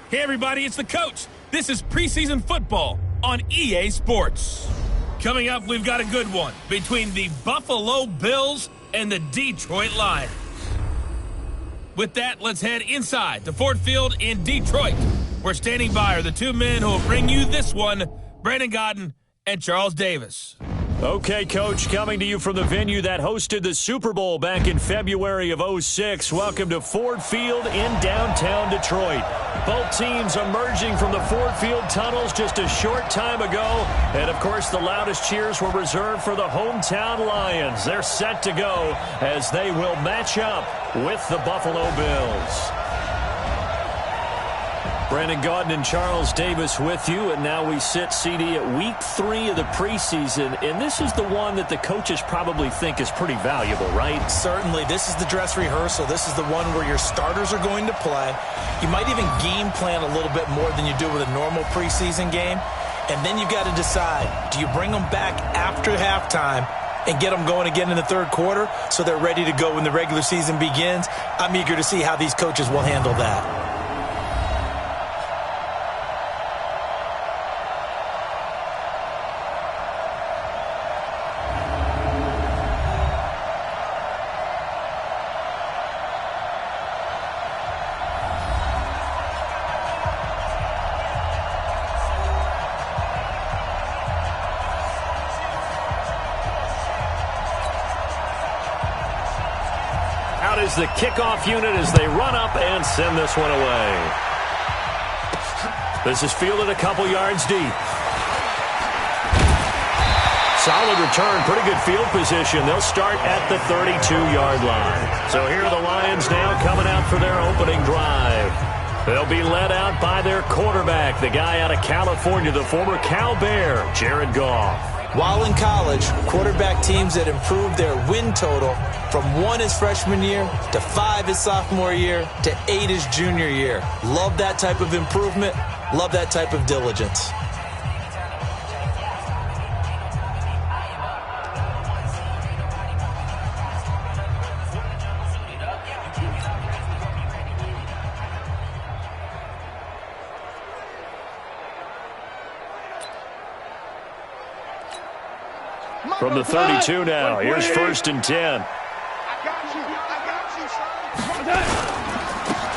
Hey everybody, it's the coach. This is preseason football on EA Sports. Coming up, we've got a good one between the Buffalo Bills and the Detroit Lions. With that, let's head inside to Ford Field in Detroit. We're standing by are the two men who will bring you this one, Brandon Gaudin and Charles Davis. Okay, Coach, coming to you from the venue that hosted the Super Bowl back in February of '06. Welcome to Ford Field in downtown Detroit. Both teams emerging from the Ford Field tunnels just a short time ago. And, of course, the loudest cheers were reserved for the hometown Lions. They're set to go as they will match up with the Buffalo Bills. Brandon Gaudin and Charles Davis with you, and now we sit, CD, at week 3 of the preseason, and this is the one that the coaches probably think is pretty valuable, right? Certainly. This is the dress rehearsal. This is the one where your starters are going to play. You might even game plan a little bit more than you do with a normal preseason game, and then you've got to decide, do you bring them back after halftime and get them going again in the third quarter so they're ready to go when the regular season begins? I'm eager to see how these coaches will handle that. Is the kickoff unit as they run up and send this one away. This is fielded a couple yards deep. Solid return, pretty good field position. They'll start at the 32-yard line. So here are the Lions now coming out for their opening drive. They'll be led out by their quarterback, the guy out of California, the former Cal Bear, Jared Goff. While in college, quarterback teams that improved their win total from 1 his freshman year to 5 his sophomore year to 8 his junior year. Love that type of improvement. Love that type of diligence. From the 32 now, here's 1st and 10.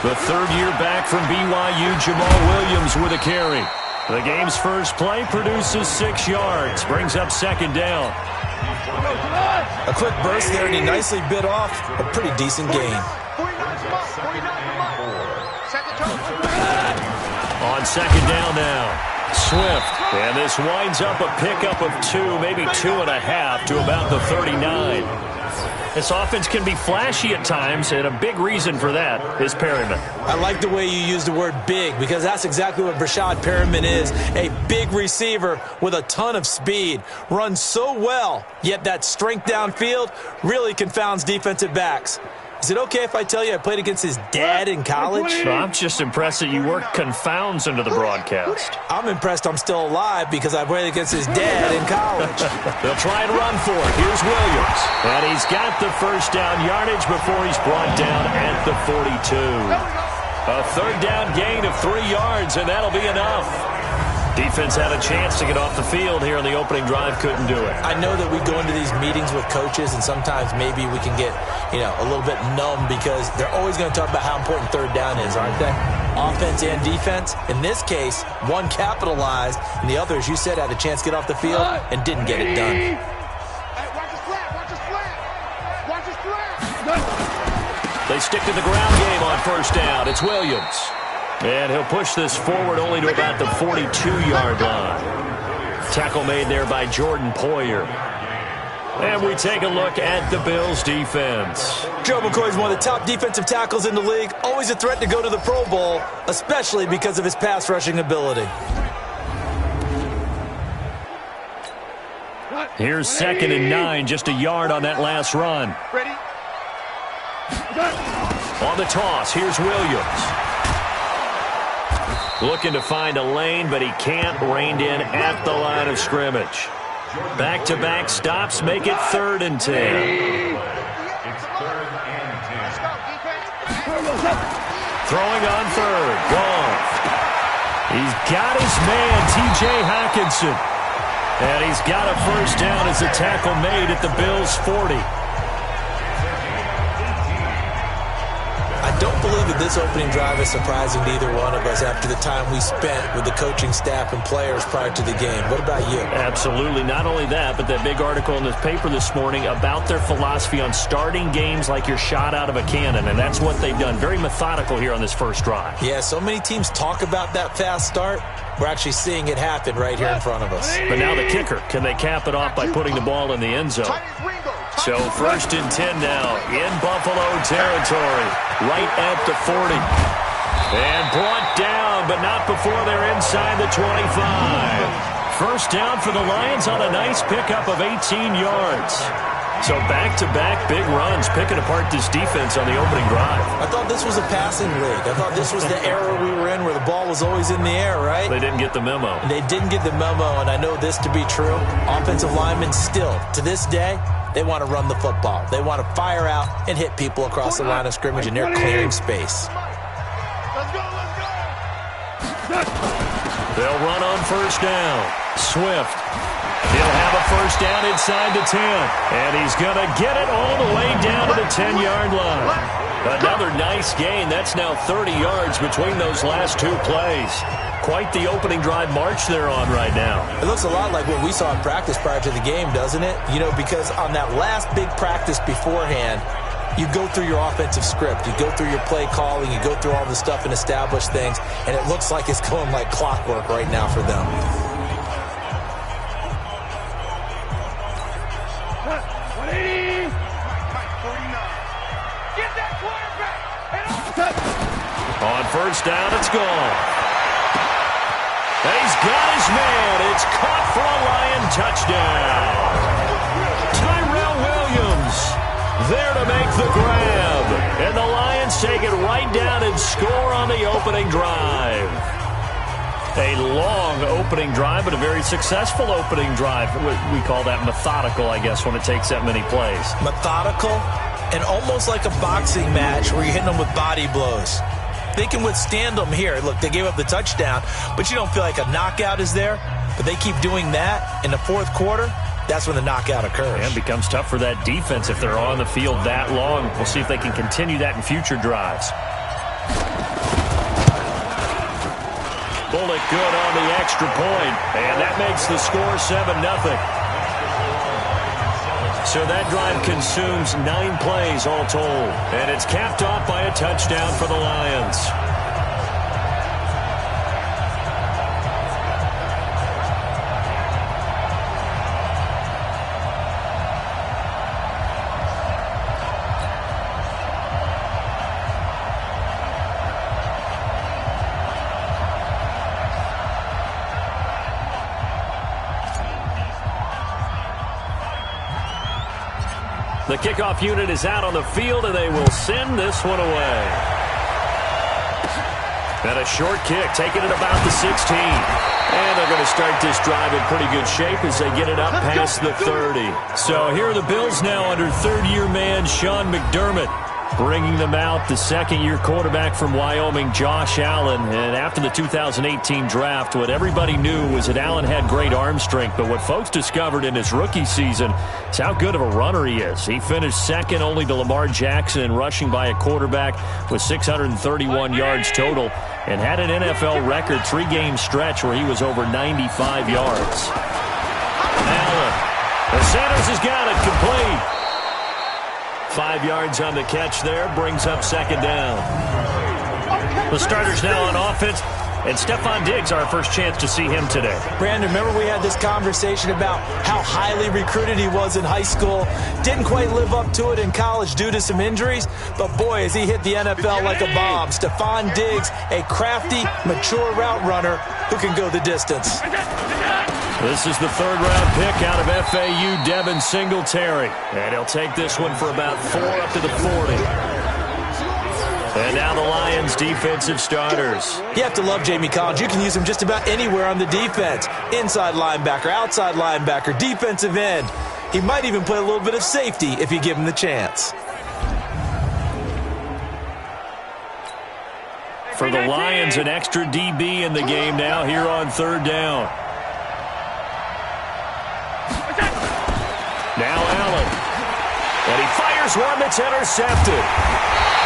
The third-year back from BYU, Jamal Williams with a carry. The game's first play produces 6 yards, brings up 2nd down. A quick burst there, and he nicely bit off a pretty decent gain. On 2nd down now. Swift, and this winds up a pickup of 2, maybe 2.5 to about the 39. This offense can be flashy at times, and a big reason for that is Perryman. I like the way you use the word big, because that's exactly what Brashad Perryman is, a big receiver with a ton of speed. Runs so well, yet that strength downfield really confounds defensive backs. Is it okay if I tell you I played against his dad in college? No, I'm just impressed that you worked confounds into the broadcast. I'm impressed I'm still alive because I played against his dad in college. They'll try and run for it. Here's Williams. And he's got the first down yardage before he's brought down at the 42. A 3rd down gain of 3 yards, and that'll be enough. Defense had a chance to get off the field here in the opening drive, couldn't do it. I know that we go into these meetings with coaches, and sometimes maybe we can get, a little bit numb because they're always going to talk about how important 3rd down is, aren't they? Offense and defense. In this case, one capitalized, and the other, as you said, had a chance to get off the field and didn't get it done. They stick to the ground game on 1st down. It's Williams. And he'll push this forward only to about the 42-yard line. Tackle made there by Jordan Poyer. And we take a look at the Bills' defense. Joe McCoy is one of the top defensive tackles in the league. Always a threat to go to the Pro Bowl, especially because of his pass rushing ability. Here's 2nd and 9, just a yard on that last run. Ready? On the toss, here's Williams. Looking to find a lane, but he can't. Reined in at the line of scrimmage. Back-to-back stops make it 3rd and 10. Throwing on 3rd. Goff. He's got his man, T.J. Hockenson. And he's got a first down as a tackle made at the Bills' 40. I don't believe that this opening drive is surprising to either one of us after the time we spent with the coaching staff and players prior to the game. What about you? Absolutely. Not only that, but that big article in the paper this morning about their philosophy on starting games like you're shot out of a cannon, and that's what they've done. Very methodical here on this first drive. Yeah, so many teams talk about that fast start. We're actually seeing it happen right here in front of us. But now the kicker. Can they cap it off by putting the ball in the end zone? So 1st and 10 now in Buffalo territory, right at the 40. And brought down, but not before they're inside the 25. First down for the Lions on a nice pickup of 18 yards. So back-to-back big runs, picking apart this defense on the opening drive. I thought this was a passing league. I thought this was the era we were in where the ball was always in the air, right? They didn't get the memo. And they didn't get the memo, and I know this to be true. Offensive linemen still, to this day, they want to run the football. They want to fire out and hit people across the line of scrimmage, and they're clearing space. They'll run on first down. Swift. He'll have a first down inside the 10. And he's going to get it all the way down to the 10-yard line. Another nice gain. That's now 30 yards between those last two plays. Quite the opening drive march they're on right now. It looks a lot like what we saw in practice prior to the game, doesn't it? You know, because on that last big practice beforehand, you go through your offensive script. You go through your play calling. You go through all the stuff and establish things. And it looks like it's going like clockwork right now for them. On first down, it's gone. And he's got his man. It's caught for a Lion touchdown. Tyrell Williams there to make the grab. And the Lions take it right down and score on the opening drive. A long opening drive, but a very successful opening drive. We call that methodical, I guess, when it takes that many plays. Methodical and almost like a boxing match where you're hitting them with body blows. They can withstand them here. Look, they gave up the touchdown, but you don't feel like a knockout is there. But they keep doing that in the fourth quarter. That's when the knockout occurs. And it becomes tough for that defense if they're on the field that long. We'll see if they can continue that in future drives. Bullock good on the extra point, and that makes the score 7-0. So that drive consumes 9 plays all told. And it's capped off by a touchdown for the Lions. The kickoff unit is out on the field, and they will send this one away. And a short kick, taking it about the 16. And they're going to start this drive in pretty good shape as they get it up past the 30. So here are the Bills now under third-year man Sean McDermott. Bringing them out, the second-year quarterback from Wyoming, Josh Allen. And after the 2018 draft, what everybody knew was that Allen had great arm strength. But what folks discovered in his rookie season is how good of a runner he is. He finished second only to Lamar Jackson in rushing by a quarterback with 631 yards total. And had an NFL record 3-game stretch where he was over 95 yards. Allen. The Sanders has got it complete. 5 yards on the catch there, brings up second down. The starters now on offense, and Stephon Diggs, our first chance to see him today. Brandon, remember we had this conversation about how highly recruited he was in high school. Didn't quite live up to it in college due to some injuries, but boy, has he hit the NFL like a bomb. Stephon Diggs, a crafty, mature route runner who can go the distance. This is the third-round pick out of FAU, Devin Singletary. And he'll take this one for about 4 up to the 40. And now the Lions' defensive starters. You have to love Jamie Collins. You can use him just about anywhere on the defense. Inside linebacker, outside linebacker, defensive end. He might even play a little bit of safety if you give him the chance. For the Lions, an extra DB in the game now here on third down. Now Allen. And he fires one that's intercepted.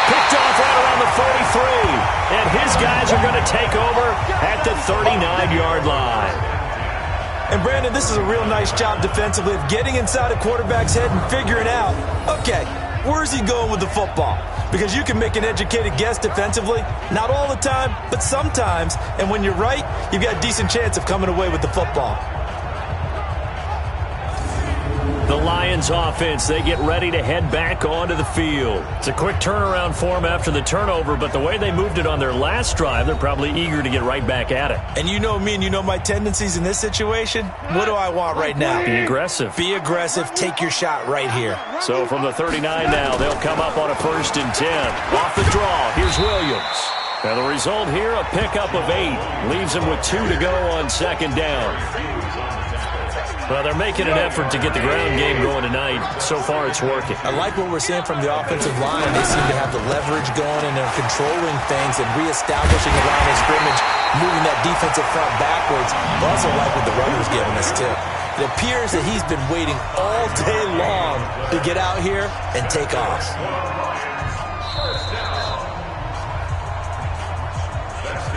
Picked off right around the 43. And his guys are going to take over at the 39-yard line. And, Brandon, this is a real nice job defensively of getting inside a quarterback's head and figuring out, okay, where's he going with the football? Because you can make an educated guess defensively. Not all the time, but sometimes. And when you're right, you've got a decent chance of coming away with the football. The Lions offense, they get ready to head back onto the field. It's a quick turnaround for them after the turnover, but the way they moved it on their last drive, they're probably eager to get right back at it. And you know me and you know my tendencies in this situation. What do I want right now? Be aggressive. Be aggressive. Take your shot right here. So from the 39 now, they'll come up on a 1st and 10. Off the draw, here's Williams. And the result here, a pickup of 8. Leaves them with 2 to go on 2nd down. Well, they're making an effort to get the ground game going tonight. So far, it's working. I like what we're seeing from the offensive line. They seem to have the leverage going, and they're controlling things and reestablishing the line of scrimmage, moving that defensive front backwards. I also like what the runner's giving us, too. It appears that he's been waiting all day long to get out here and take off.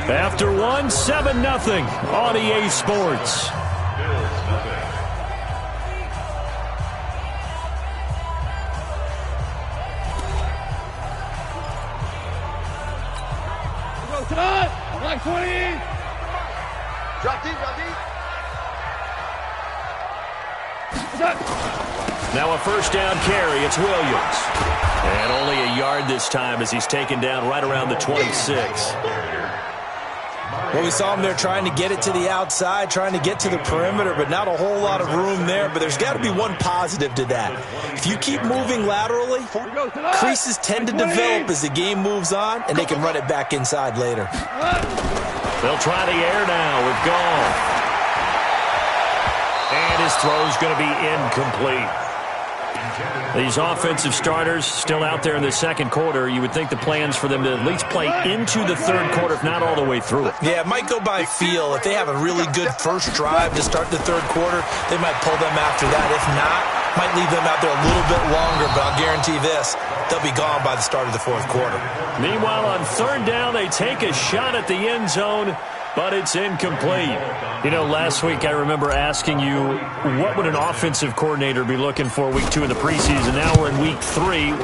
After 7-0 on EA Sports. Like 20. Drop deep, drop deep. Now a 1st down carry. It's Williams. And only a yard this time as he's taken down right around the 26. Well, we saw him there trying to get it to the outside, trying to get to the perimeter, but not a whole lot of room there. But there's got to be one positive to that. If you keep moving laterally, creases tend to develop as the game moves on, and they can run it back inside later. They'll try the air now with Gall. And his throw's going to be incomplete. These offensive starters still out there in the 2nd quarter. You would think the plans for them to at least play into the 3rd quarter, if not all the way through it. Yeah, it might go by feel. If they have a really good first drive to start the 3rd quarter, they might pull them after that. If not, might leave them out there a little bit longer, but I'll guarantee this, they'll be gone by the start of the 4th quarter. Meanwhile, on 3rd down, they take a shot at the end zone, but it's incomplete. You know, last week I remember asking you, what would an offensive coordinator be looking for week 2 of the preseason? Now we're in week 3.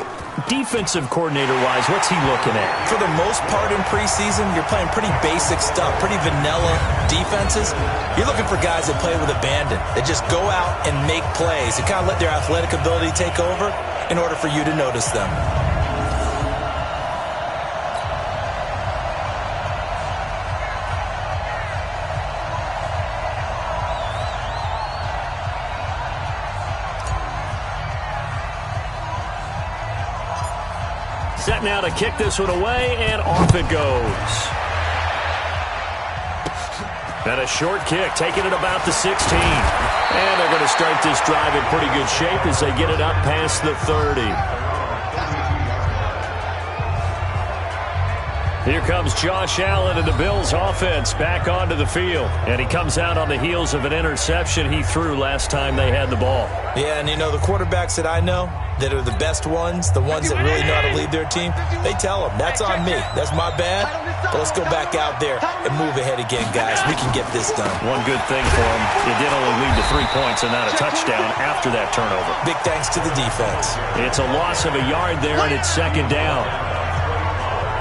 Defensive coordinator-wise, what's he looking at? For the most part in preseason, you're playing pretty basic stuff, pretty vanilla defenses. You're looking for guys that play with abandon, that just go out and make plays, and kind of let their athletic ability take over in order for you to notice them. Set now to kick this one away, and off it goes. And a short kick, taking it about the 16. And they're going to start this drive in pretty good shape as they get it up past the 30. Here comes Josh Allen and the Bills offense back onto the field. And he comes out on the heels of an interception he threw last time they had the ball. Yeah, and you know, the quarterbacks that I know that are the best ones, the ones that really know how to lead their team, they tell them, that's on me. That's my bad. But let's go back out there and move ahead again, guys. We can get this done. One good thing for him, it did only lead to 3 points and not a touchdown after that turnover. Big thanks to the defense. It's a loss of a yard there, and it's 2nd down.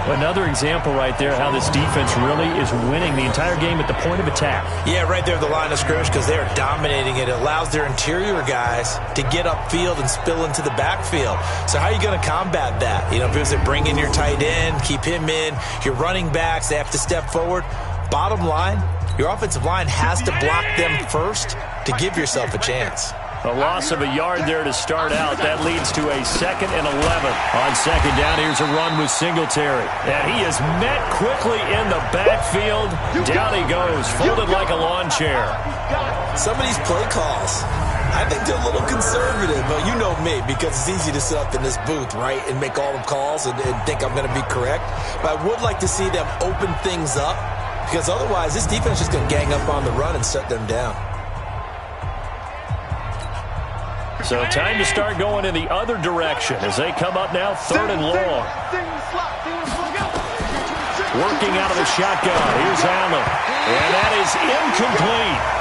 Another example right there how this defense really is winning the entire game at the point of attack. Yeah, right there at the line of scrimmage because they are dominating it. It allows their interior guys to get upfield and spill into the backfield. So how are you going to combat that? You know, if it bring in your tight end, keep him in, your running backs, they have to step forward. Bottom line, your offensive line has to block them first to give yourself a chance. A loss of a yard there to start out. That leads to a 2nd and 11. On 2nd down, here's a run with Singletary. And he is met quickly in the backfield. Down he goes, folded like a lawn chair. Some of these play calls, I think they're a little conservative, but you know me, because it's easy to sit up in this booth, right, and make all the calls and think I'm going to be correct. But I would like to see them open things up, because otherwise this defense is just going to gang up on the run and shut them down. So time to start going in the other direction as they come up now 3rd and long. Working out of the shotgun. Here's Allen. And that is incomplete.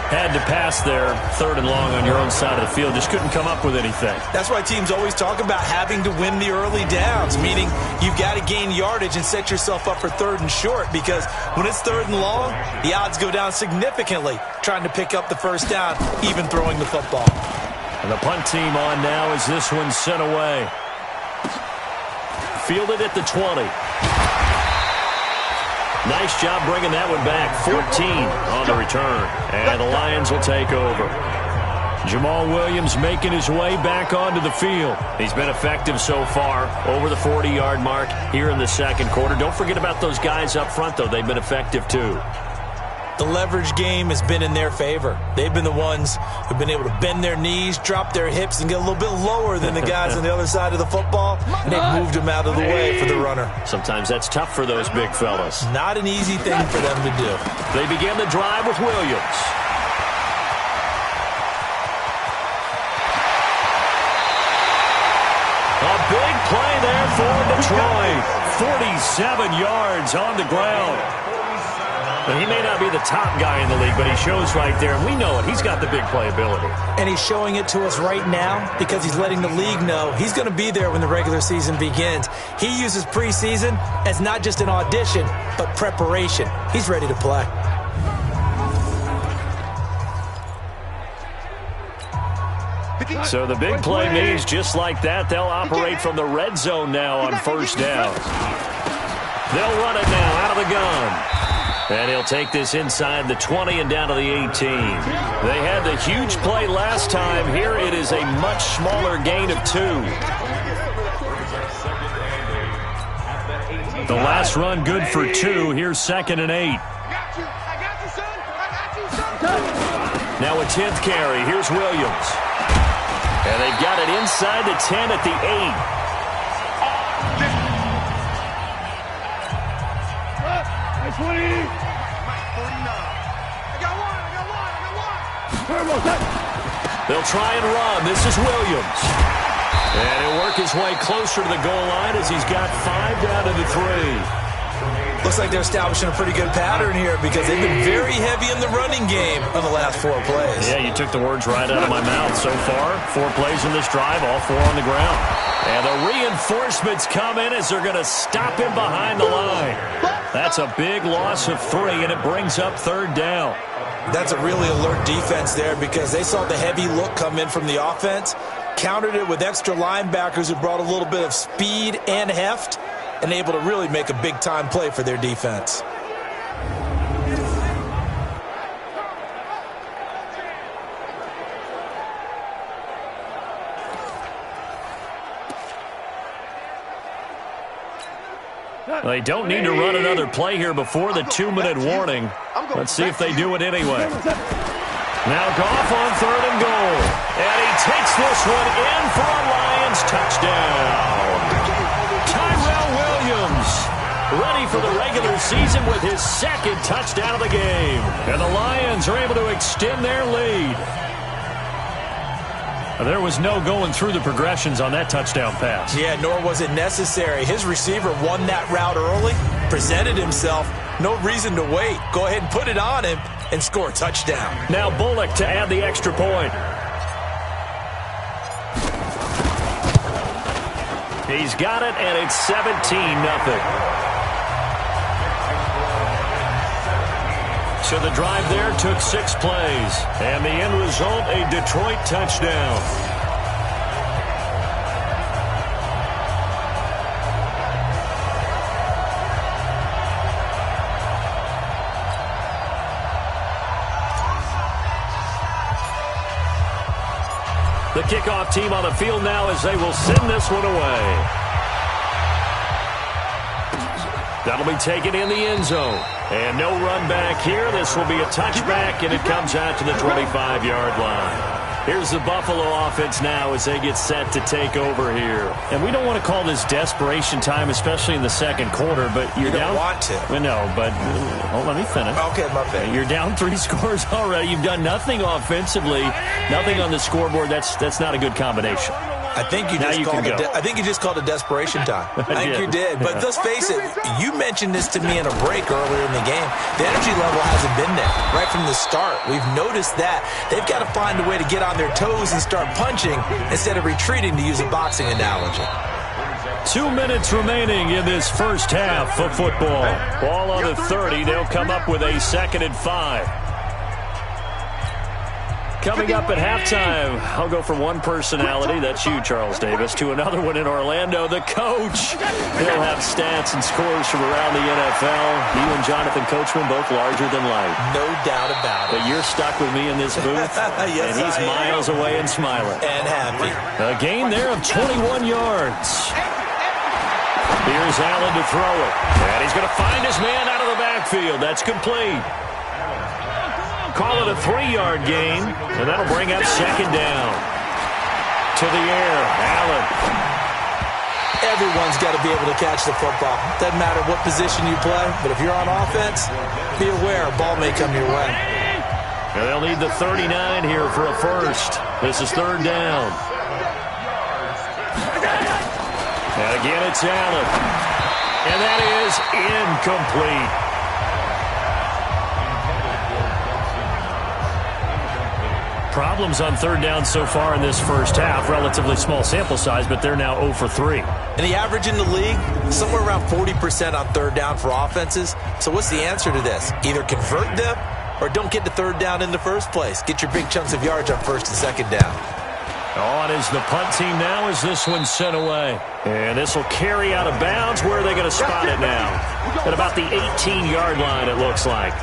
Had to pass there, 3rd and long on your own side of the field. Just couldn't come up with anything. That's why teams always talk about having to win the early downs, meaning you've got to gain yardage and set yourself up for 3rd and short, because when it's 3rd and long, the odds go down significantly trying to pick up the first down, even throwing the football. And the punt team on now as this one's sent away. Fielded at the 20. Nice job bringing that one back. 14 on the return. And the Lions will take over. Jamal Williams making his way back onto the field. He's been effective so far, over the 40-yard mark here in the second quarter. Don't forget about those guys up front, though. They've been effective, too. The leverage game has been in their favor. They've been the ones who've been able to bend their knees, drop their hips, and get a little bit lower than the guys on the other side of the football, and they've moved them out of the way for the runner. Sometimes that's tough for those big fellas. Not an easy thing for them to do. They begin the drive with Williams. A big play there for Detroit. 47 yards on the ground. He may not be the top guy in the league, but he shows right there, and we know it. He's got the big playability. And he's showing it to us right now because he's letting the league know he's going to be there when the regular season begins. He uses preseason as not just an audition, but preparation. He's ready to play. So the big play means just like that, they'll operate from the red zone now on first down. They'll run it now out of the gun. And he'll take this inside the 20 and down to the 18. They had the huge play last time. Here it is a much smaller gain of 2. The last run good for 2. Here's 2nd and 8. Now a 10th carry. Here's Williams. And they've got it inside the 10 at the 8. They'll try and run. This is Williams. And he'll work his way closer to the goal line as he's got 5 down to the 3. Looks like they're establishing a pretty good pattern here because they've been very heavy in the running game on the last 4 plays. Yeah, you took the words right out of my mouth. So far, 4 plays in this drive, all 4 on the ground. And the reinforcements come in as they're going to stop him behind the line. That's a big loss of 3, and it brings up 3rd down. That's a really alert defense there because they saw the heavy look come in from the offense, countered it with extra linebackers who brought a little bit of speed and heft, and able to really make a big-time play for their defense. They don't need to run another play here before the 2-minute warning. Let's see if they do it anyway. Now Goff on 3rd and goal. And he takes this one in for a Lions touchdown. Tyrell Williams ready for the regular season with his 2nd touchdown of the game. And the Lions are able to extend their lead. There was no going through the progressions on that touchdown pass. Yeah, nor was it necessary. His receiver won that route early, presented himself. No reason to wait. Go ahead and put it on him and score a touchdown. Now Bullock to add the extra point. He's got it, and it's 17-0. So the drive there took 6 plays, and the end result, a Detroit touchdown. The kickoff team on the field now as they will send this one away. That'll be taken in the end zone. And no run back here. This will be a touchback, and it comes out to the 25-yard line. Here's the Buffalo offense now as they get set to take over here. And we don't want to call this desperation time, especially in the second quarter, but you're down. You don't want to. Well, no, but let me finish. Okay, my bad. You're down 3 scores already. You've done nothing offensively, nothing on the scoreboard. That's not a good combination. I think you just called it desperation time. I think you did. But let's face it, you mentioned this to me in a break earlier in the game. The energy level hasn't been there right from the start. We've noticed that. They've got to find a way to get on their toes and start punching instead of retreating, to use a boxing analogy. 2 minutes remaining in this first half of football. Ball on the 30. They'll come up with a 2nd and 5. Coming up at halftime, I'll go from one personality, that's you, Charles Davis, to another one in Orlando, the coach. He'll have stats and scores from around the NFL. You and Jonathan Coachman, both larger than life. No doubt about it. But you're stuck with me in this booth, yes, and he's miles away and smiling. And happy. A gain there of 21 yards. Here's Allen to throw it. And he's going to find his man out of the backfield. That's complete. Call it a 3-yard gain, and that'll bring up 2nd down. To the air, Allen. Everyone's got to be able to catch the football. Doesn't matter what position you play, but if you're on offense, be aware a ball may come your way. And they'll need the 39 here for a first. This is 3rd down. And again, it's Allen. And that is incomplete. Problems on 3rd down so far in this first half. Relatively small sample size, but they're now 0 for 3. And the average in the league, somewhere around 40% on 3rd down for offenses. So what's the answer to this? Either convert them or don't get to 3rd down in the first place. Get your big chunks of yards on 1st and 2nd down. On is the punt team now as this one's sent away. And this will carry out of bounds. Where are they going to spot it now? At about the 18-yard line, it looks like.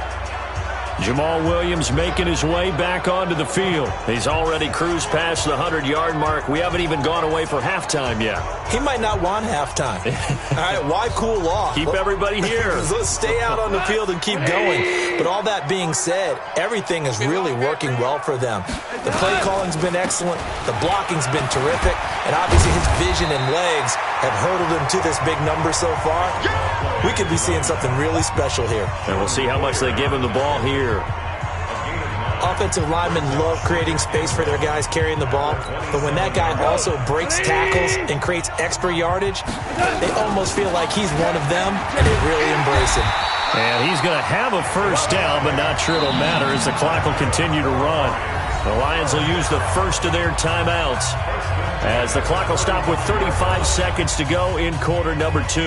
Jamal Williams making his way back onto the field. He's already cruised past the 100-yard mark. We haven't even gone away for halftime yet. He might not want halftime. All right, why cool off? Keep everybody here. Let's stay out on the field and keep going. But all that being said, everything is really working well for them. The play calling's been excellent. The blocking's been terrific. And obviously his vision and legs have hurdled him to this big number so far. We could be seeing something really special here. And we'll see how much they give him the ball here. Offensive linemen love creating space for their guys carrying the ball, but when that guy also breaks tackles and creates extra yardage, they almost feel like he's one of them, and they really embrace him. And he's going to have a first down, but not sure it'll matter as the clock will continue to run. The Lions will use the first of their timeouts as the clock will stop with 35 seconds to go in quarter number 2.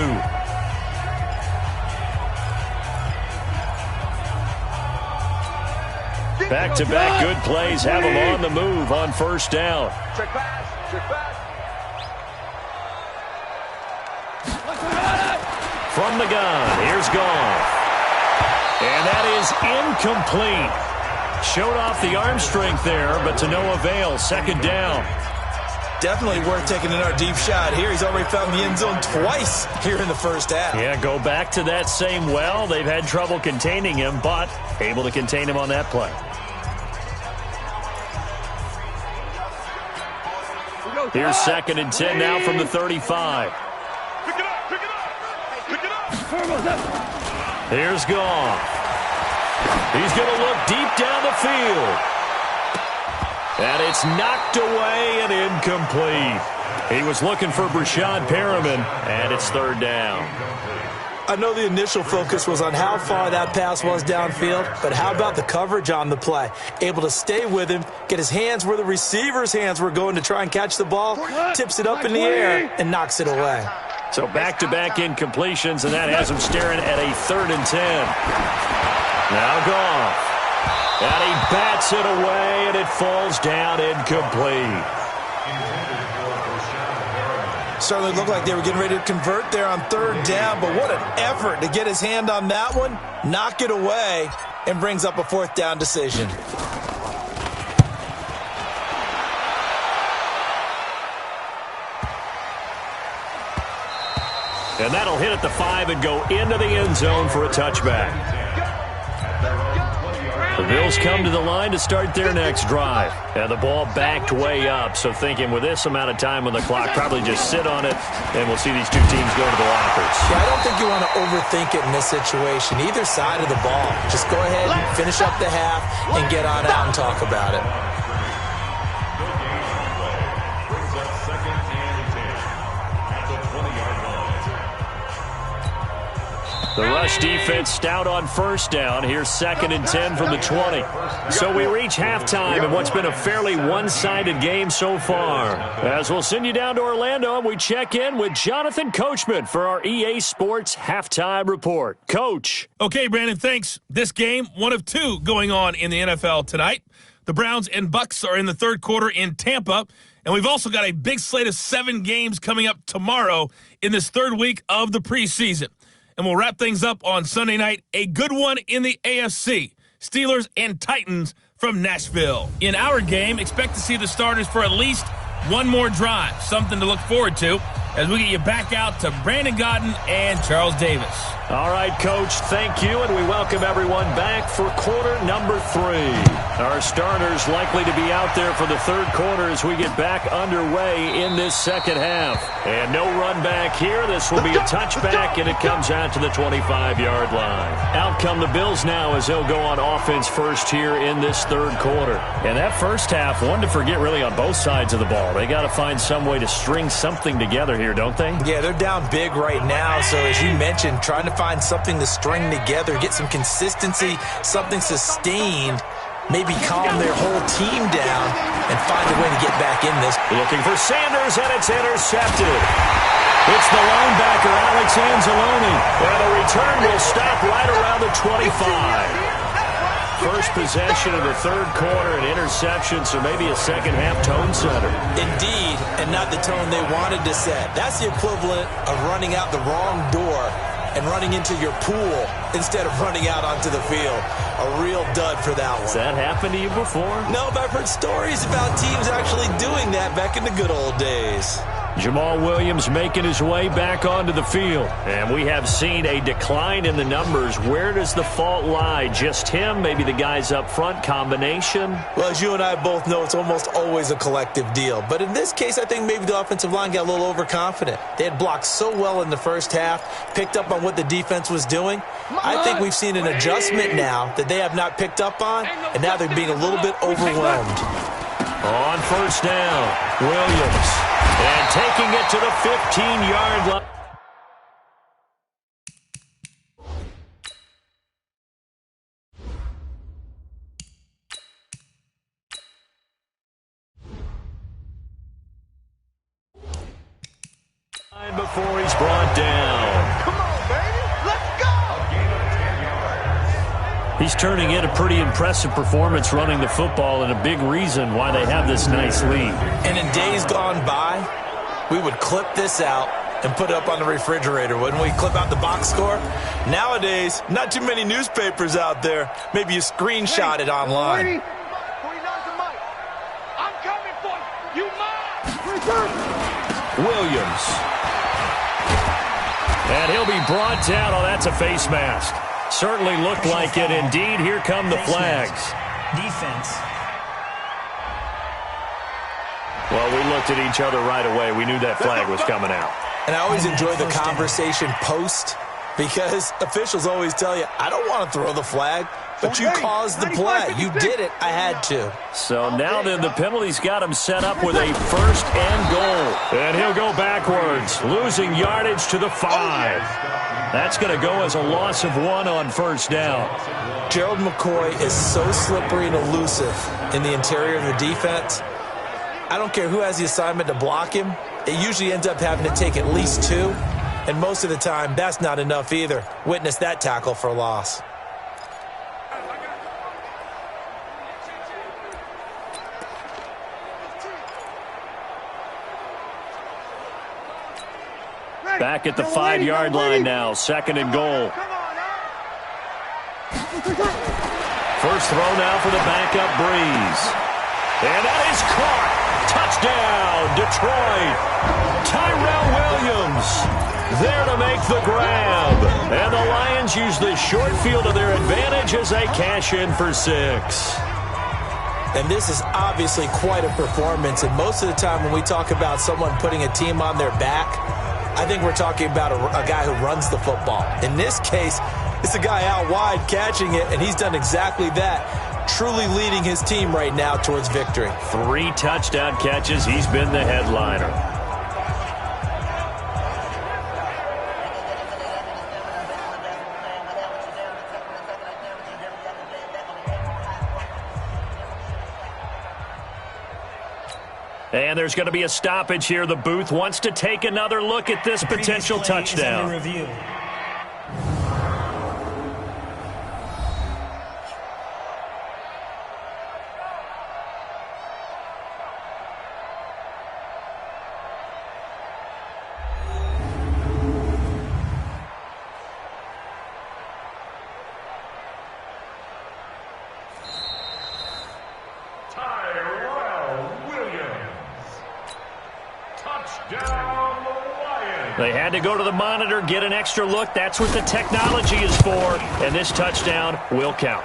Back-to-back good plays have them on the move on first down. Check pass, check pass. From the gun, here's Goff. And that is incomplete. Showed off the arm strength there, but to no avail. 2nd down. Definitely worth taking another deep shot here. He's already found the end zone twice here in the first half. Yeah, go back to that same well. They've had trouble containing him, but able to contain him on that play. Here's 2nd and 10 now from the 35. Pick it up, pick it up, pick it up. Here's Goff. He's going to look deep down the field. And it's knocked away and incomplete. He was looking for Brashad Perriman, and it's 3rd down. I know the initial focus was on how far that pass was downfield, but how about the coverage on the play? Able to stay with him, get his hands where the receiver's hands were going to try and catch the ball, tips it up in the air, and knocks it away. So back-to-back incompletions, and that has him staring at a 3rd and 10. Now Goff. And he bats it away, and it falls down incomplete. Certainly looked like they were getting ready to convert there on 3rd down, but what an effort to get his hand on that one, knock it away, and brings up a 4th down decision. And that'll hit at the 5 and go into the end zone for a touchback. The Bills come to the line to start their next drive. And the ball backed way up, so thinking with this amount of time on the clock, probably just sit on it, and we'll see these two teams go to the lockers. Yeah, I don't think you want to overthink it in this situation. Either side of the ball. Just go ahead, finish up the half, and get on out and talk about it. The rush defense stout on first down. Here's 2nd and 10 from the 20. So we reach halftime in what's been a fairly one-sided game so far. As we'll send you down to Orlando, and we check in with Jonathan Coachman for our EA Sports Halftime Report. Coach. Okay, Brandon, thanks. This game, one of two going on in the NFL tonight. The Browns and Bucks are in the third quarter in Tampa, and we've also got a big slate of 7 games coming up tomorrow in this third week of the preseason. And we'll wrap things up on Sunday night. A good one in the AFC. Steelers and Titans from Nashville. In our game, expect to see the starters for at least one more drive. Something to look forward to as we get you back out to Brandon Godden and Charles Davis. All right, Coach, thank you, and we welcome everyone back for quarter number 3. Our starters likely to be out there for the third quarter as we get back underway in this second half. And no run back here. This will be a touchback, and it comes out to the 25-yard line. Out come the Bills now as they'll go on offense first here in this third quarter. And that first half, one to forget really on both sides of the ball. They got to find some way to string something together here, don't they? Yeah, they're down big right now, so as you mentioned, trying to find something to string together, get some consistency, something sustained, maybe calm their whole team down and find a way to get back in this. Looking for Sanders, and it's intercepted. It's the linebacker, Alex Anzalone, and the return will stop right around the 25. First possession of the third quarter, an interception, so maybe a second-half tone setter. Indeed, and not the tone they wanted to set. That's the equivalent of running out the wrong door and running into your pool instead of running out onto the field. A real dud for that one. Has that happened to you before? No, but I've heard stories about teams actually doing that back in the good old days. Jamal Williams making his way back onto the field. And we have seen a decline in the numbers. Where does the fault lie? Just him? Maybe the guys up front? Combination? Well, as you and I both know, it's almost always a collective deal. But in this case, I think maybe the offensive line got a little overconfident. They had blocked so well in the first half, picked up on what the defense was doing. I think we've seen an adjustment now that they have not picked up on, and now they're being a little bit overwhelmed. On first down, Williams. And taking it to the 15-yard line. Before he's brought down. Come on, baby. Let's go. He's turning in a pretty impressive performance running the football, and a big reason why they have this nice lead. And in days gone by, we would clip this out and put it up on the refrigerator, wouldn't we? Clip out the box score. Nowadays, not too many newspapers out there. Maybe you screenshot it online. I'm coming for you. You mine. Williams. And he'll be brought down. Oh, that's a face mask. Certainly looked like it. Indeed, here come the flags. Defense. Well, we looked at each other right away. We knew that flag was coming out. And I always enjoy the conversation post because officials always tell you, I don't want to throw the flag, but you caused the play. You did it. I had to. So now then the penalty's got him set up with a first and goal. And he'll go backwards, losing yardage to the 5. That's going to go as a loss of 1 on first down. Gerald McCoy is so slippery and elusive in the interior of the defense. I don't care who has the assignment to block him. It usually ends up having to take at least 2. And most of the time, that's not enough either. Witness that tackle for a loss. Back at the 5-yard line now, 2nd and goal. First throw now for the backup Breeze. And that is caught. Touchdown, Detroit. Tyrell Williams There to make the grab. And the Lions use the short field to their advantage as they cash in for 6. And this is obviously quite a performance. And most of the time when we talk about someone putting a team on their back, I think we're talking about a guy who runs the football. In this case, it's a guy out wide catching it, and he's done exactly that, truly leading his team right now towards victory. 3 touchdown catches. He's been the headliner. And there's going to be a stoppage here. The booth wants to take another look at this potential touchdown. They had to go to the monitor, get an extra look. That's what the technology is for. And this touchdown will count.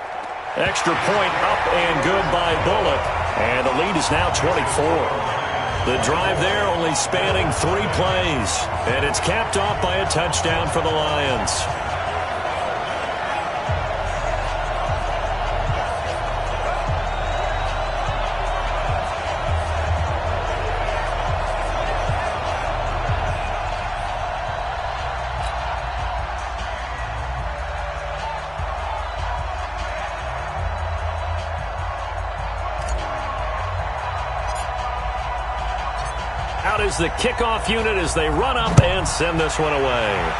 Extra point up and good by Bullock. And the lead is now 24. The drive there only spanning 3 plays. And it's capped off by a touchdown for the Lions. Out is the kickoff unit as they run up and send this one away.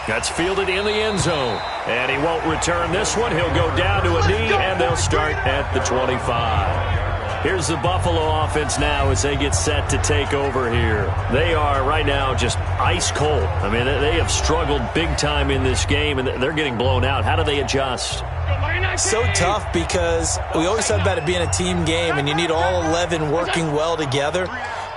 That's fielded in the end zone. And he won't return this one. He'll go down to a knee, and they'll start at the 25. Here's the Buffalo offense now as they get set to take over here. They are right now just ice cold. I mean, they have struggled big time in this game, and they're getting blown out. How do they adjust? So tough because we always talk about it being a team game and you need all 11 working well together.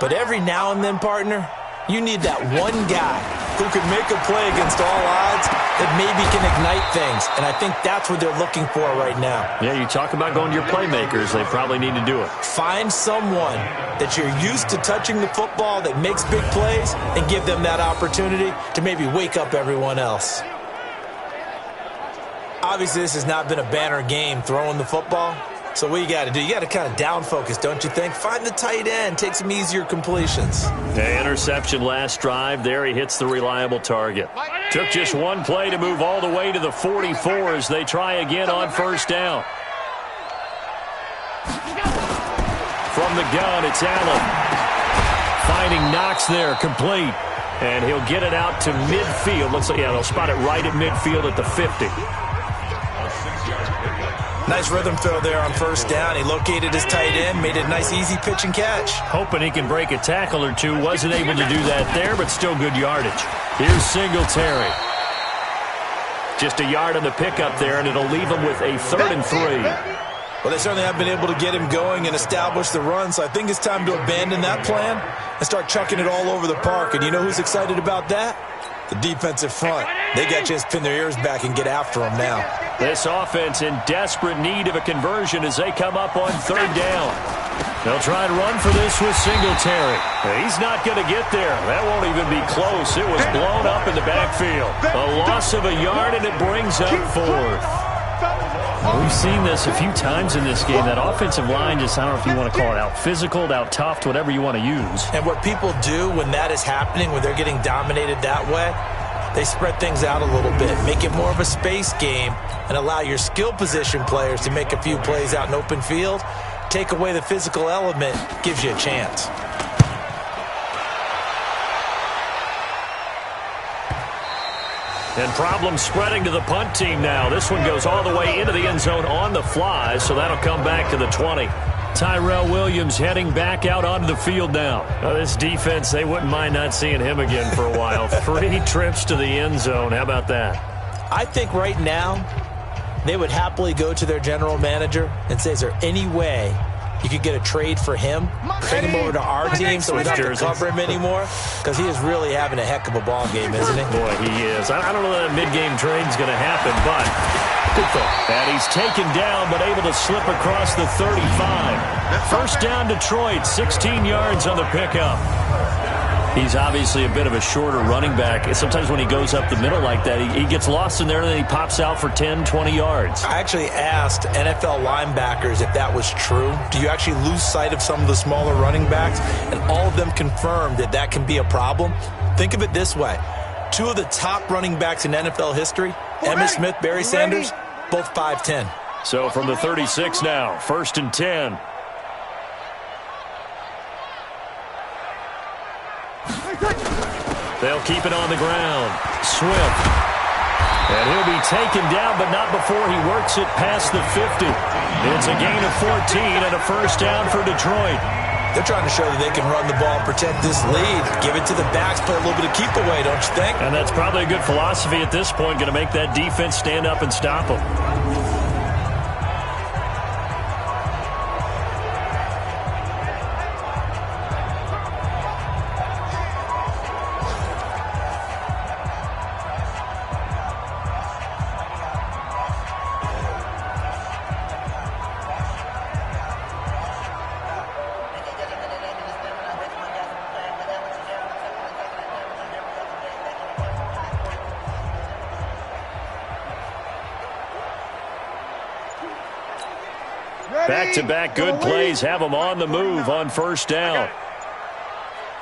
But every now and then, partner, you need that one guy who can make a play against all odds that maybe can ignite things. And I think that's what they're looking for right now. Yeah, you talk about going to your playmakers. They probably need to do it. Find someone that you're used to touching the football that makes big plays and give them that opportunity to maybe wake up everyone else. Obviously, this has not been a banner game throwing the football. So what you got to do, you got to kind of down focus, don't you think? Find the tight end, take some easier completions. The interception last drive. There he hits the reliable target. Took just one play to move all the way to the 44 as they try again on first down. From the gun, it's Allen. Finding Knox there, complete. And he'll get it out to midfield. Looks like, yeah, they'll spot it right at midfield at the 50. Nice rhythm throw there on first down. He located his tight end, made it a nice easy pitch and catch. Hoping he can break a tackle or two. Wasn't able to do that there, but still good yardage. Here's Singletary. Just a yard on the pickup there, and it'll leave him with a 3rd and 3. Well, they certainly have been able to get him going and establish the run, so I think it's time to abandon that plan and start chucking it all over the park. And you know who's excited about that? The defensive front. They got a chance to pin their ears back and get after him now. This offense in desperate need of a conversion as they come up on 3rd down. They'll try and run for this with Singletary. He's not going to get there. That won't even be close. It was blown up in the backfield. A loss of a yard, and it brings up 4th. We've seen this a few times in this game. That offensive line just, I don't know if you want to call it out physical, out tough, whatever you want to use. And what people do when that is happening, when they're getting dominated that way, they spread things out a little bit, make it more of a space game, and allow your skill position players to make a few plays out in open field. Take away the physical element, gives you a chance. And problems spreading to the punt team now. This one goes all the way into the end zone on the fly, so that'll come back to the 20. Tyrell Williams heading back out onto the field now. This defense, they wouldn't mind not seeing him again for a while. 3 trips to the end zone. How about that? I think right now they would happily go to their general manager and say, is there any way you could get a trade for him, bring him over to our team so we don't have to cover him anymore, because he is really having a heck of a ball game, isn't he? Boy, he is. I don't know that mid-game trade is going to happen, but good thought. And he's taken down but able to slip across the 35. First down, Detroit, 16 yards on the pickup. He's obviously a bit of a shorter running back. Sometimes when he goes up the middle like that, he gets lost in there and then he pops out for 10, 20 yards. I actually asked NFL linebackers if that was true. Do you actually lose sight of some of the smaller running backs? And all of them confirmed that that can be a problem. Think of it this way. Two of the top running backs in NFL history, Emmitt Smith, Barry Sanders, both 5'10". So from the 36 now, 1st and 10. They'll keep it on the ground. Swift. And he'll be taken down, but not before he works it past the 50. It's a gain of 14 and a first down for Detroit. They're trying to show that they can run the ball, protect this lead, give it to the backs, play a little bit of keep away, don't you think? And that's probably a good philosophy at this point, going to make that defense stand up and stop them. Back-to-back good plays have them on the move on first down.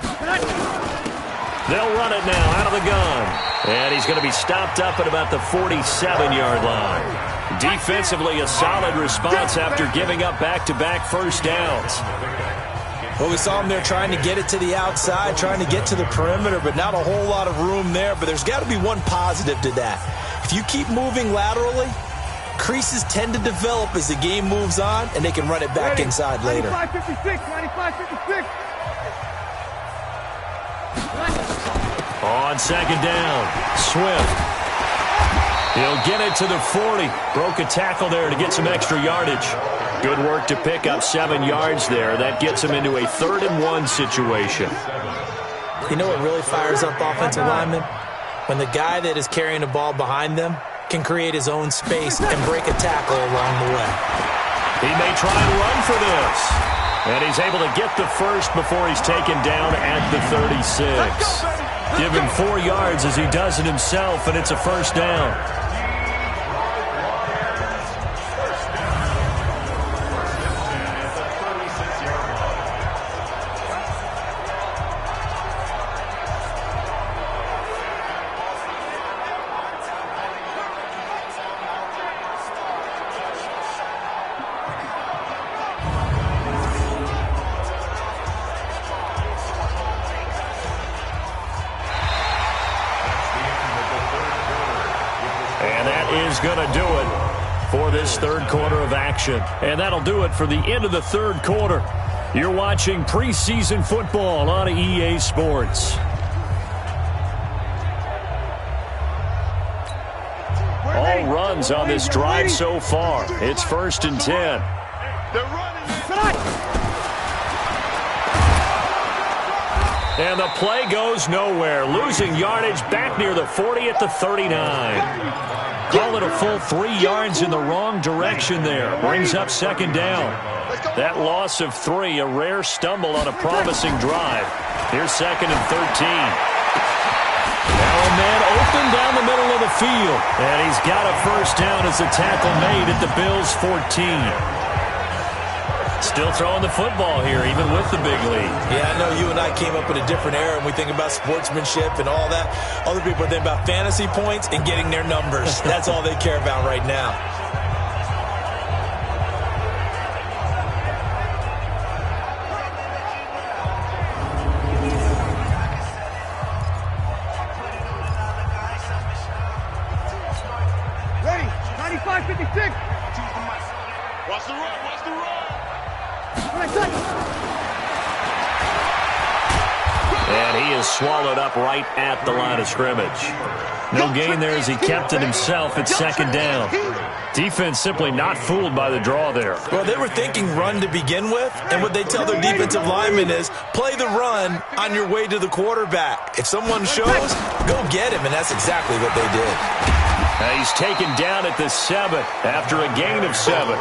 They'll run it now out of the gun. And he's going to be stopped up at about the 47-yard line. Defensively, a solid response after giving up back-to-back first downs. Well, we saw him there trying to get it to the outside, trying to get to the perimeter, but not a whole lot of room there. But there's got to be one positive to that. If you keep moving laterally, creases tend to develop as the game moves on, and they can run it back inside later. 95-56, 95-56. On second down, Swift. He'll get it to the 40. Broke a tackle there to get some extra yardage. Good work to pick up 7 yards there. That gets him into a 3rd and 1 situation. You know what really fires up offensive linemen? When the guy that is carrying the ball behind them can create his own space and break a tackle along the way. He may try and run for this. And he's able to get the first before he's taken down at the 36. Give him 4 yards as he does it himself, and it's a first down. Going to do it for this third quarter of action. And that'll do it for the end of the third quarter. You're watching preseason football on EA Sports. All runs on this drive so far. It's 1st and 10. And the play goes nowhere. Losing yardage back near the 40 at the 39. Call it a full 3 yards in the wrong direction there. Brings up second down. That loss of 3, a rare stumble on a promising drive. Here's 2nd and 13. Now a man open down the middle of the field. And he's got a first down as the tackle made at the Bills' 14. Still throwing the football here, even with the big lead. Yeah, I know you and I came up in a different era, and we think about sportsmanship and all that. Other people think about fantasy points and getting their numbers. That's all they care about right now. Ready, 95-56. Watch the run, watch the run. And he is swallowed up right at the line of scrimmage. No gain there as he kept it himself at second down. Defense simply not fooled by the draw there. Well, they were thinking run to begin with, and what they tell their defensive linemen is play the run on your way to the quarterback. If someone shows, go get him, and that's exactly what they did. He's taken down at the 7 after a gain of 7.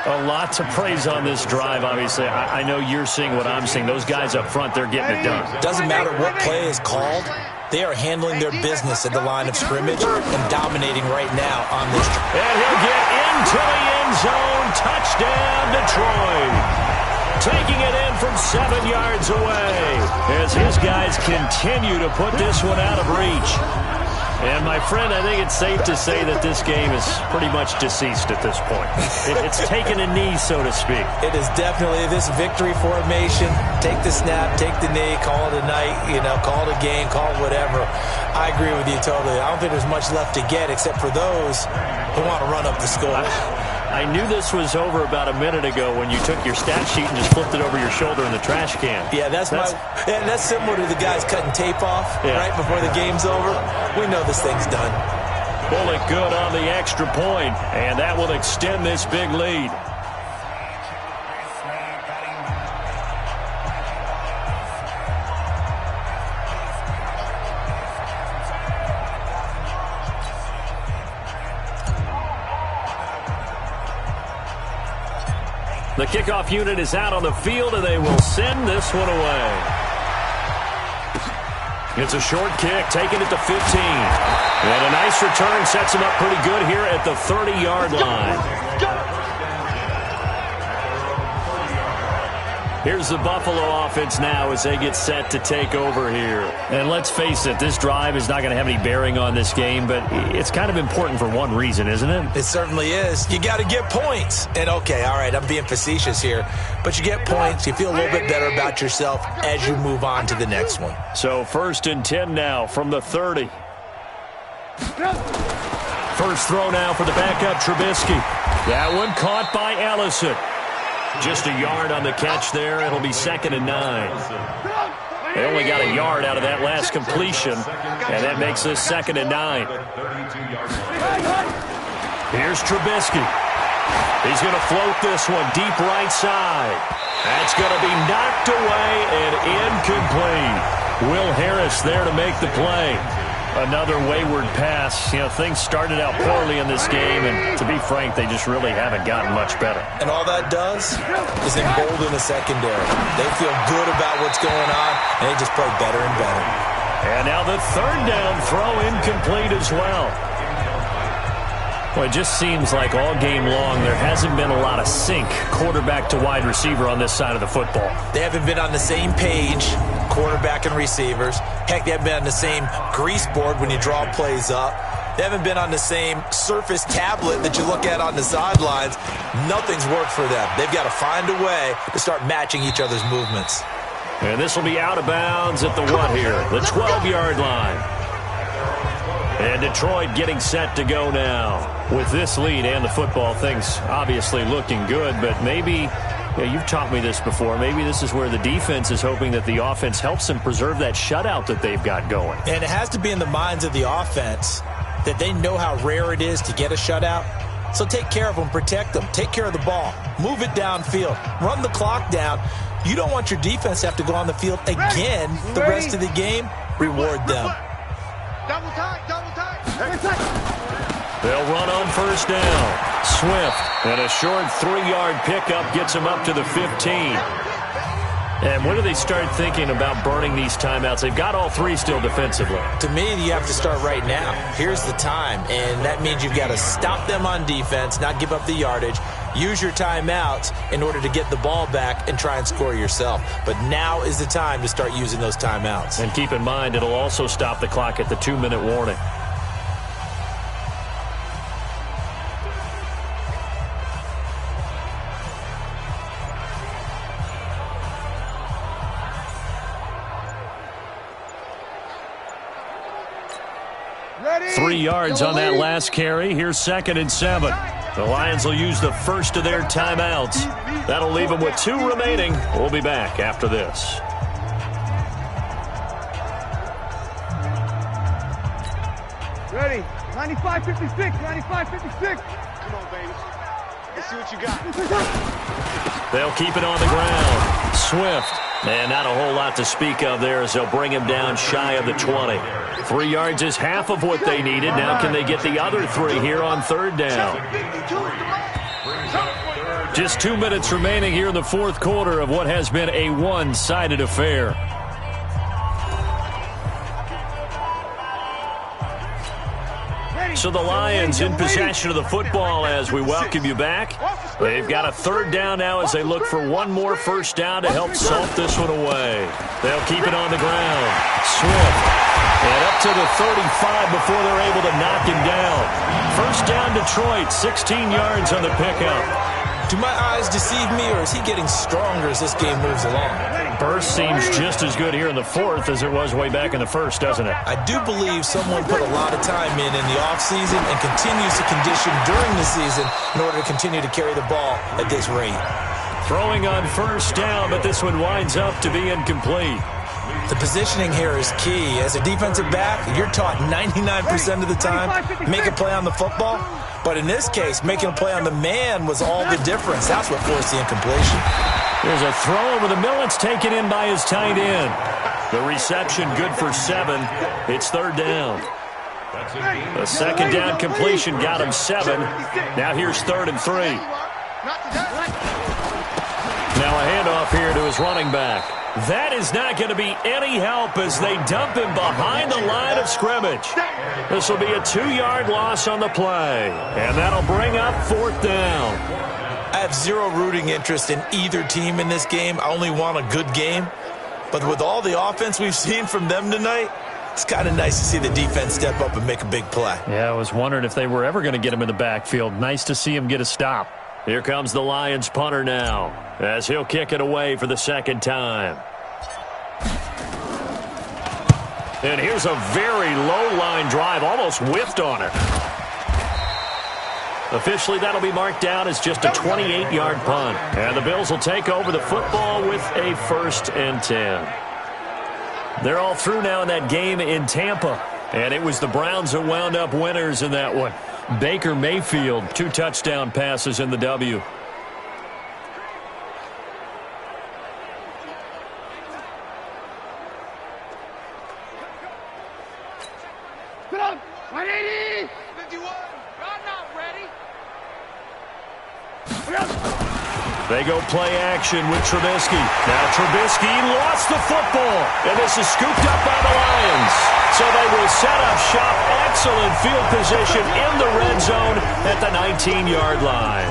A lot to praise on this drive, obviously. I know you're seeing what I'm seeing. Those guys up front, they're getting it done. Doesn't matter what play is called. They are handling their business at the line of scrimmage and dominating right now on this. And he'll get into the end zone. Touchdown, Detroit. Taking it in from 7 yards away as his guys continue to put this one out of reach. And, my friend, I think it's safe to say that this game is pretty much deceased at this point. It's taken a knee, so to speak. It is definitely this victory formation. Take the snap, take the knee, call it a night, call it a game, call it whatever. I agree with you totally. I don't think there's much left to get except for those who want to run up the score. I knew this was over about a minute ago when you took your stat sheet and just flipped it over your shoulder in the trash can. Yeah, that's similar to the guys cutting tape off right before the game's over. We know this thing's done. Bullet good on the extra point, and that will extend this big lead. The kickoff unit is out on the field, and they will send this one away. It's a short kick, taking it to 15. And a nice return sets him up pretty good here at the 30-yard line. Here's the Buffalo offense now as they get set to take over here. And let's face it, this drive is not going to have any bearing on this game, but it's kind of important for one reason, isn't it? It certainly is. You got to get points. And, okay, all right, I'm being facetious here, but you get points. You feel a little bit better about yourself as you move on to the next one. So 1st and 10 now from the 30. First throw now for the backup, Trubisky. That one caught by Ellison. Just a yard on the catch there. It'll be 2nd and 9. They only got a yard out of that last completion, and that makes this 2nd and 9. Here's Trubisky. He's going to float this one deep right side. That's going to be knocked away and incomplete. Will Harris there to make the play. Another wayward pass. Things started out poorly in this game, and to be frank, they just really haven't gotten much better. And all that does is embolden the secondary. They feel good about what's going on, and they just play better and better. And now the 3rd down throw incomplete as well. Well, it just seems like all game long there hasn't been a lot of sync quarterback to wide receiver on this side of the football. They haven't been on the same page, quarterback and receivers. Heck, they haven't been on the same grease board when you draw plays up. They haven't been on the same Surface tablet that you look at on the sidelines. Nothing's worked for them. They've got to find a way to start matching each other's movements. And this will be out of bounds at the what here? The 12-yard line. And Detroit getting set to go now. With this lead and the football, things obviously looking good, but maybe, you've taught me this before, maybe this is where the defense is hoping that the offense helps them preserve that shutout that they've got going. And it has to be in the minds of the offense that they know how rare it is to get a shutout. So take care of them, protect them, take care of the ball, move it downfield, run the clock down. You don't want your defense to have to go on the field again the rest of the game. Reward them. Double time, double time. They'll run on 1st down. Swift, and a short 3-yard pickup gets him up to the 15. And when do they start thinking about burning these timeouts? They've got all 3 still defensively. To me, you have to start right now. Here's the time, and that means you've got to stop them on defense, not give up the yardage, use your timeouts in order to get the ball back and try and score yourself. But now is the time to start using those timeouts. And keep in mind, it'll also stop the clock at the 2-minute warning. Ready? 3 yards on that last carry. Here's 2nd and 7. The Lions will use the first of their timeouts. That'll leave them with 2 remaining. We'll be back after this. Ready? 95-56, 95-56. Come on, baby. Let's see what you got. They'll keep it on the ground. Swift. And not a whole lot to speak of there as they'll bring him down shy of the 20. 3 yards is half of what they needed. Now can they get the other 3 here on third down? Just 2 minutes remaining here in the fourth quarter of what has been a one-sided affair. So the Lions in possession of the football as we welcome you back. They've got a third down now as they look for one more first down to help salt this one away. They'll keep it on the ground. Swift. And up to the 35 before they're able to knock him down. First down Detroit, 16 yards on the pickup. Do my eyes deceive me, or is he getting stronger as this game moves along? Burst seems just as good here in the fourth as it was way back in the first, doesn't it? I do believe someone put a lot of time in the offseason and continues to condition during the season in order to continue to carry the ball at this rate. Throwing on first down, but this one winds up to be incomplete. The positioning here is key. As a defensive back, you're taught 99% of the time, make a play on the football. But in this case, making a play on the man was all the difference. That's what forced the incompletion. There's a throw over the middle. It's taken in by his tight end. The reception good for 7. It's third down. A second down completion got him 7. Now here's 3rd and 3. Now a handoff here to his running back. That is not going to be any help as they dump him behind the line of scrimmage. This will be a 2-yard loss on the play, and that'll bring up 4th down. I have zero rooting interest in either team in this game. I only want a good game. But with all the offense we've seen from them tonight, it's kind of nice to see the defense step up and make a big play. Yeah, I was wondering if they were ever going to get him in the backfield. Nice to see him get a stop. Here comes the Lions punter now as he'll kick it away for the second time. And here's a very low line drive, almost whiffed on it. Officially, that'll be marked down as just a 28-yard punt. And the Bills will take over the football with a 1st and 10. They're all through now in that game in Tampa. And it was the Browns that wound up winners in that one. Baker Mayfield, 2 touchdown passes in the W. Sit up! 180! 51. I'm not ready. They go play action with Trubisky. Now Trubisky lost the football, and this is scooped up by the Lions. So they will set up shop. Excellent field position in the red zone at the 19-yard line.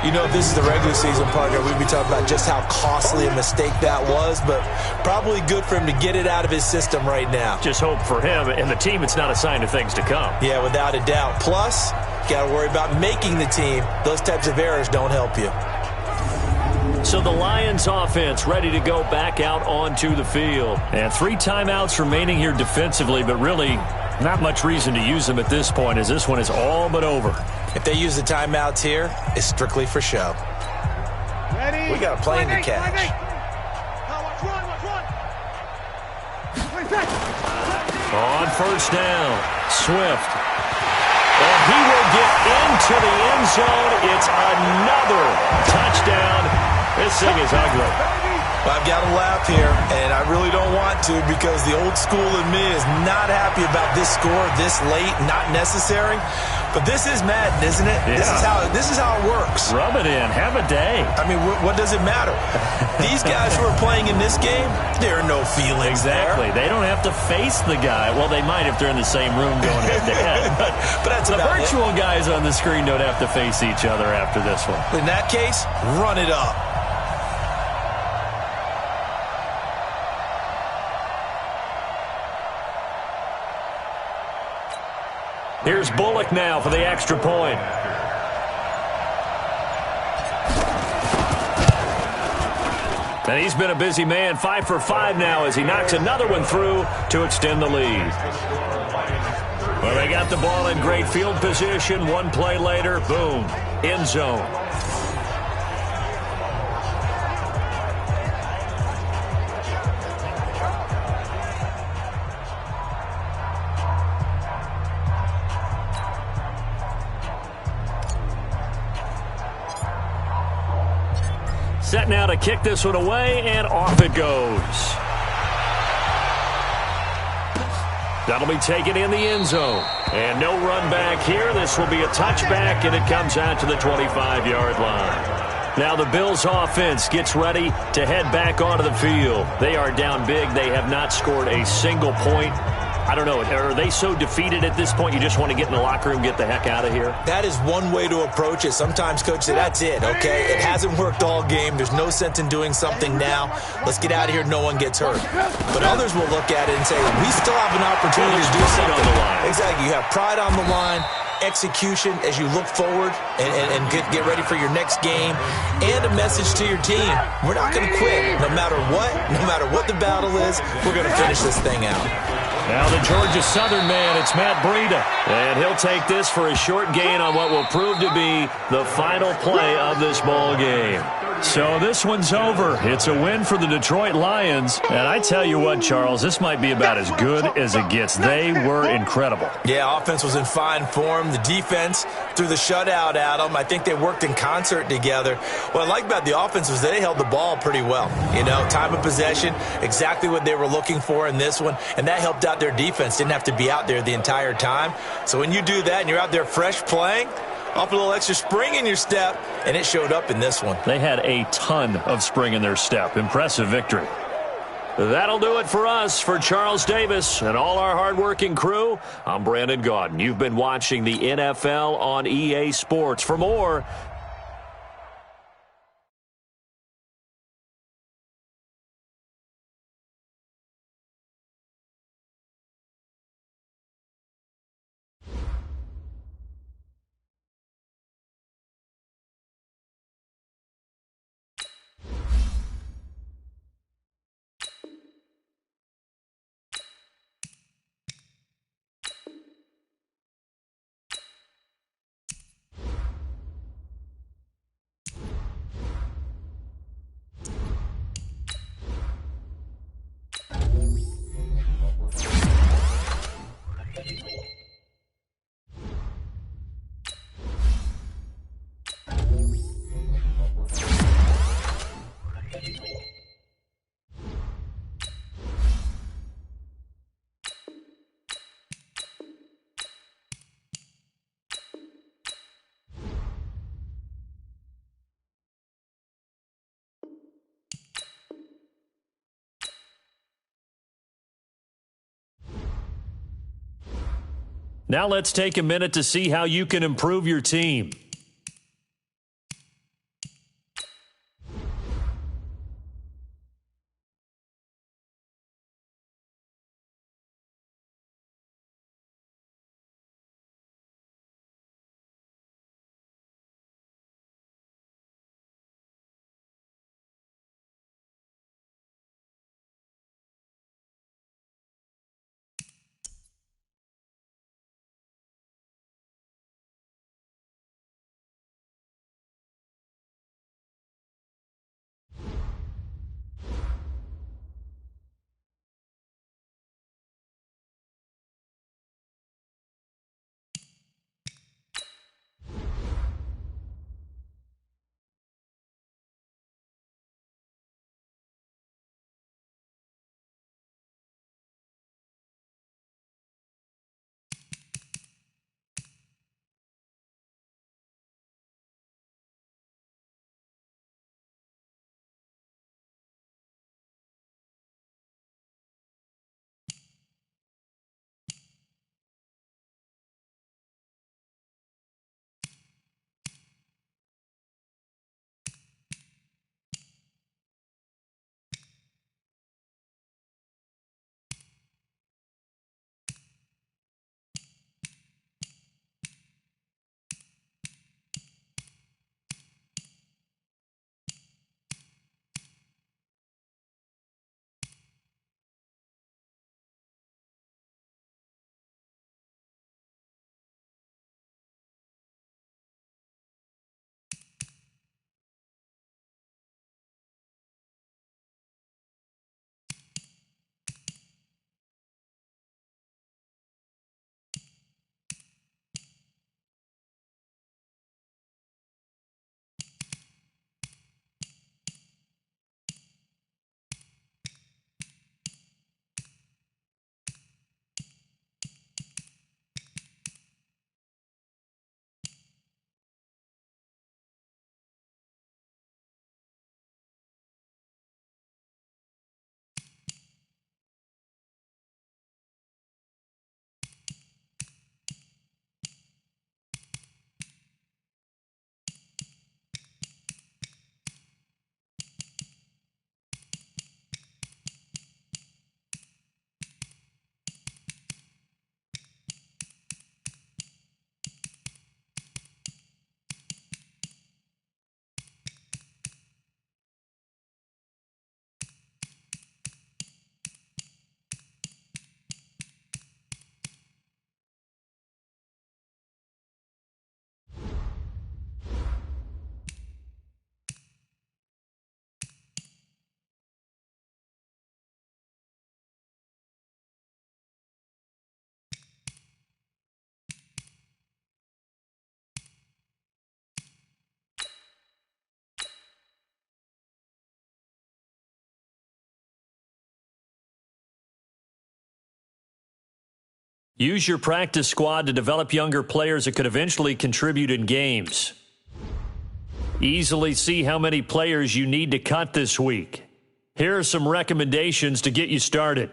You know, if this is the regular season, partner, we'd be talking about just how costly a mistake that was, but probably good for him to get it out of his system right now. Just hope for him and the team it's not a sign of things to come. Yeah, without a doubt. Plus, got to worry about making the team. Those types of errors don't help you. So the Lions offense ready to go back out onto the field. And 3 timeouts remaining here defensively, but really not much reason to use them at this point as this one is all but over. If they use the timeouts here, it's strictly for show. Ready? We got a plane to catch. On first down, Swift. And he will get into the end zone. It's another touchdown. This thing is ugly. Well, I've got to laugh here, and I really don't want to because the old school in me is not happy about this score this late, not necessary. But this is Madden, isn't it? Yeah. This is how it works. Rub it in. Have a day. I mean, what does it matter? These guys who are playing in this game, there are no feelings Exactly. there. They don't have to face the guy. Well, they might if they're in the same room going head-to-head. But that's the about virtual it. guys on the screen don't have to face each other after this one. In that case, run it up. Here's Bullock now for the extra point. And he's been a busy man, 5 for 5 now as he knocks another one through to extend the lead. Well, they got the ball in great field position. One play later, boom, end zone. Set now to kick this one away, and off it goes. That'll be taken in the end zone. And no run back here. This will be a touchback, and it comes out to the 25-yard line. Now the Bills offense gets ready to head back onto the field. They are down big. They have not scored a single point. I don't know. Are they so defeated at this point you just want to get in the locker room, get the heck out of here? That is one way to approach it. Sometimes, Coach, say, that's it, okay? It hasn't worked all game. There's no sense in doing something now. Let's get out of here. No one gets hurt. But others will look at it and say, we still have an opportunity to do something. On the line. Exactly. You have pride on the line, execution as you look forward and get ready for your next game, and a message to your team. We're not going to quit. No matter what the battle is, we're going to finish this thing out. Now the Georgia Southern man, it's Matt Breida. And he'll take this for a short gain on what will prove to be the final play of this ball game. So this one's over. It's a win for the Detroit Lions. And I tell you what, Charles, this might be about as good as it gets. They were incredible. Yeah, offense was in fine form. The defense threw the shutout at them. I think they worked in concert together. What I like about the offense was they held the ball pretty well. You know, time of possession, exactly what they were looking for in this one. And that helped out their defense. Didn't have to be out there the entire time. So when you do that and you're out there fresh playing, off a little extra spring in your step, and it showed up in this one. They had a ton of spring in their step. Impressive victory. That'll do it for us. For Charles Davis and all our hardworking crew, I'm Brandon Gaudin. You've been watching the NFL on EA Sports. For more, now let's take a minute to see how you can improve your team. Use your practice squad to develop younger players that could eventually contribute in games. Easily see how many players you need to cut this week. Here are some recommendations to get you started.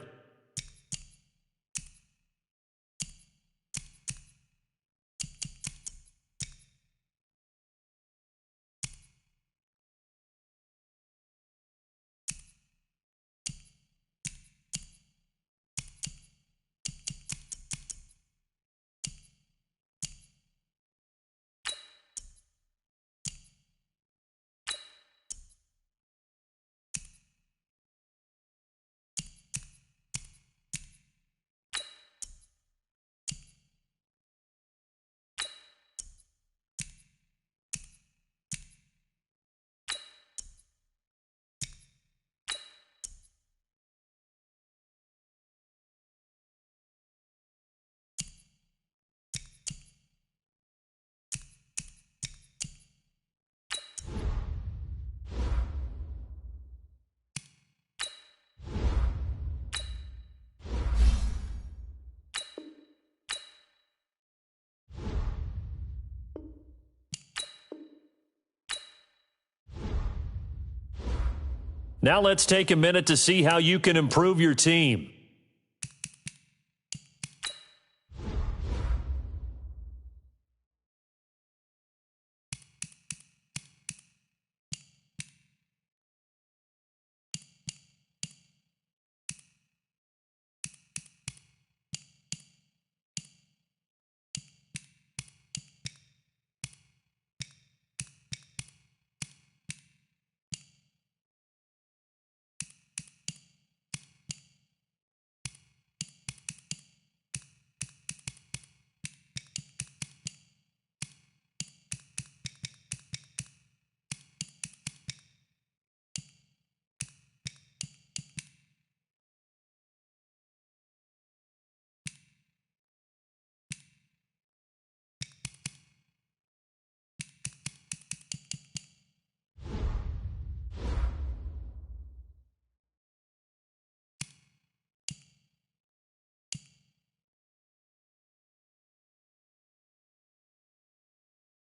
Now let's take a minute to see how you can improve your team.